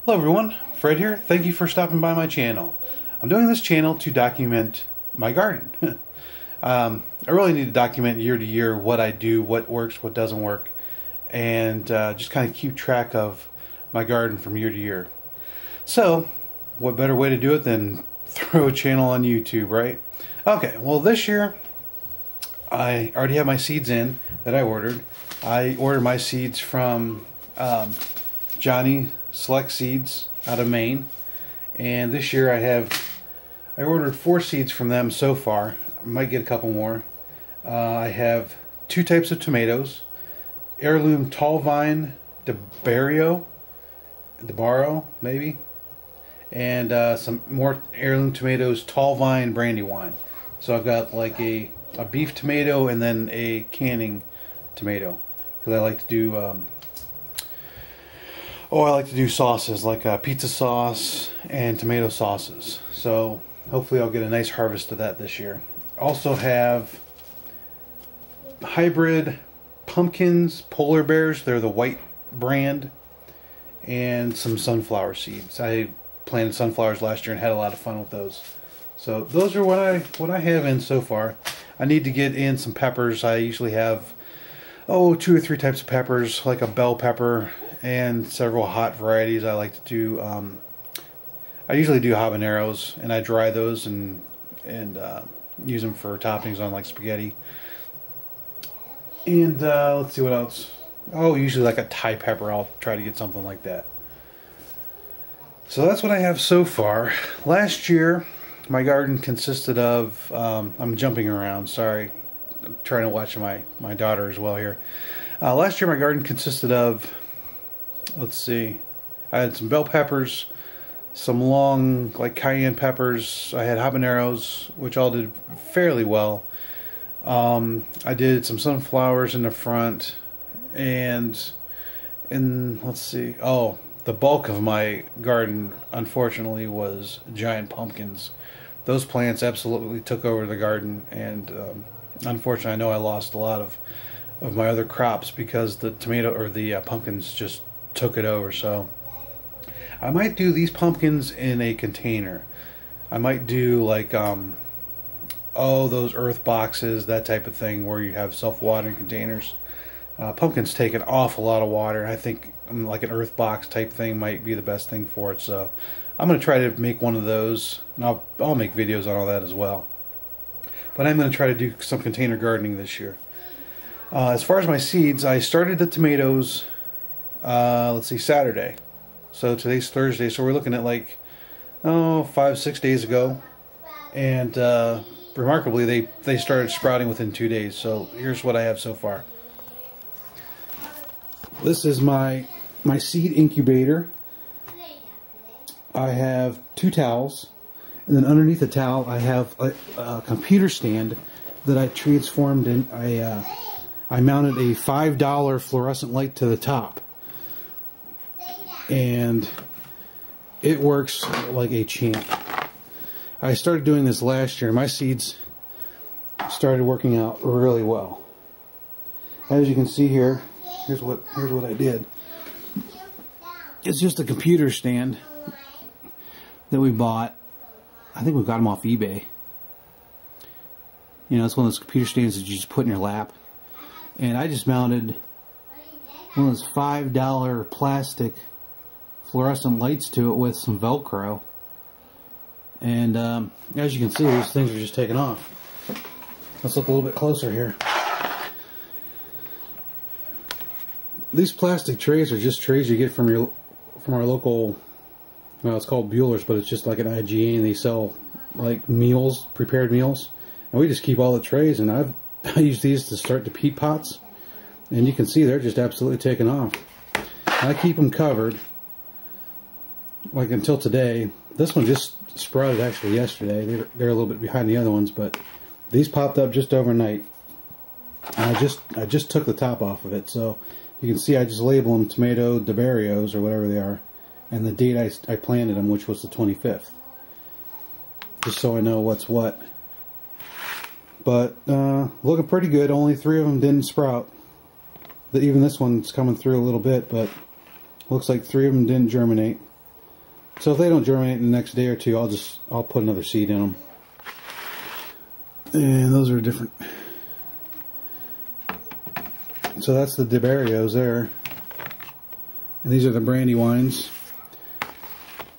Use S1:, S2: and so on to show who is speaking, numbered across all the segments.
S1: Hello everyone, Fred here. Thank you for stopping by my channel. I'm doing this channel to document my garden. I really need to document year to year what I do, what works, what doesn't work, and just kind of keep track of my garden from year to year. So, what better way to do it than throw a channel on YouTube, right? Okay, well this year I already have my seeds in that I ordered. I ordered my seeds from Johnny Select Seeds out of Maine, and this year I ordered 4 seeds from them so far. I might get a couple more. I have 2 types of tomatoes: heirloom tall vine DeBarrio maybe, and some more heirloom tomatoes tall vine Brandywine. So I've got like a beef tomato and then a canning tomato, because I like to do I like to do sauces like pizza sauce and tomato sauces. So hopefully I'll get a nice harvest of that this year. Also have hybrid pumpkins, polar bears. They're the white brand, and some sunflower seeds. I planted sunflowers last year and had a lot of fun with those. So those are what I have in so far. I need to get in some peppers. I usually have 2 or 3 types of peppers, like a bell pepper and several hot varieties. I like to do I usually do habaneros, and I dry those and use them for toppings on like spaghetti. And let's see what else. Usually like a Thai pepper. I'll try to get something like that. So that's what I have so far. Last year my garden consisted of I'm jumping around, sorry. I'm trying to watch my daughter as well here. Last year my garden consisted of, let's see, I had some bell peppers, some long like cayenne peppers, I had habaneros, which all did fairly well. I did some sunflowers in the front, and let's see, the bulk of my garden unfortunately was giant pumpkins. Those plants absolutely took over the garden, and unfortunately I know I lost a lot of my other crops because the tomato or the pumpkins just took it over. So I might do these pumpkins in a container. I might do like those earth boxes, that type of thing, where you have self-watering containers. Pumpkins take an awful lot of water. I think like an earth box type thing might be the best thing for it. So I'm going to try to make one of those, and I'll make videos on all that as well. But I'm going to try to do some container gardening this year. As far as my seeds, I started the tomatoes, let's see, Saturday. So today's Thursday, so we're looking at like 5-6 days ago, and remarkably they started sprouting within 2 days. So here's what I have so far. This is my seed incubator. I have 2 towels, and then underneath the towel I have a computer stand that I transformed in. I mounted a $5 fluorescent light to the top, and it works like a champ. I started doing this last year. My seeds started working out really well. As you can see here, here's what I did. It's just a computer stand that we bought. I think we got them off eBay. You know, it's one of those computer stands that you just put in your lap. And I just mounted one of those $5 plastic fluorescent lights to it with some Velcro. And as you can see, these things are just taking off. Let's look a little bit closer here. These plastic trays are just trays you get from our local, well, it's called Bueller's, but it's just like an IGA, and they sell like meals, prepared meals. And we just keep all the trays, and I use these to start the peat pots, and you can see they're just absolutely taking off. I keep them covered, like until today. This one just sprouted actually yesterday. They're a little bit behind the other ones, but these popped up just overnight. And I just took the top off of it, so you can see I just label them tomato DeBarrios or whatever they are, and the date I planted them, which was the 25th, just so I know what's what. But looking pretty good. Only 3 of them didn't sprout. Even this one's coming through a little bit, but looks like 3 of them didn't germinate. So if they don't germinate in the next day or two, I'll put another seed in them. And those are different. So that's the Diberios there. And these are the Brandywines.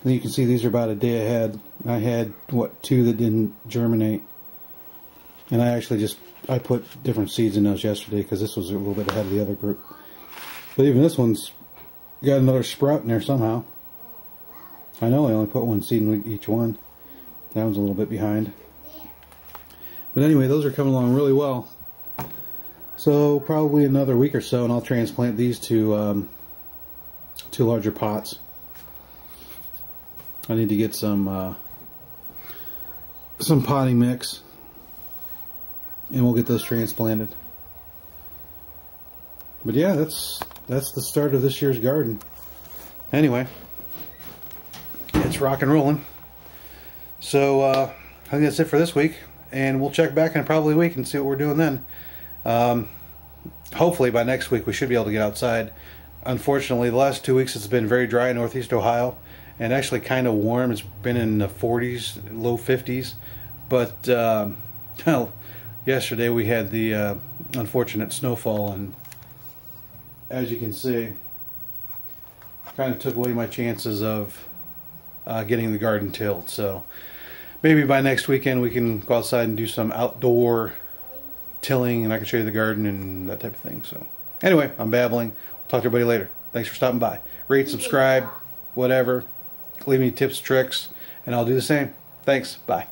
S1: And you can see these are about a day ahead. I had, what, 2 that didn't germinate. And I put different seeds in those yesterday because this was a little bit ahead of the other group. But even this one's got another sprout in there somehow. I know I only put 1 seed in each one. That one's a little bit behind. But anyway, those are coming along really well. So probably another week or so and I'll transplant these to 2 larger pots. I need to get some potting mix and we'll get those transplanted. But yeah, that's the start of this year's garden. Anyway, it's rock and rolling. So I think that's it for this week, and we'll check back in probably a week and see what we're doing then. Hopefully by next week we should be able to get outside. Unfortunately, the last 2 weeks it's been very dry in Northeast Ohio and actually kind of warm. It's been in the 40s, low 50s. But well, yesterday we had the unfortunate snowfall, and as you can see, kind of took away my chances of getting the garden tilled. So maybe by next weekend we can go outside and do some outdoor tilling, and I can show you the garden and that type of thing. So anyway, I'm babbling. We'll talk to everybody later. Thanks for stopping by. Rate, subscribe, whatever. Leave me tips, tricks, and I'll do the same. Thanks. Bye.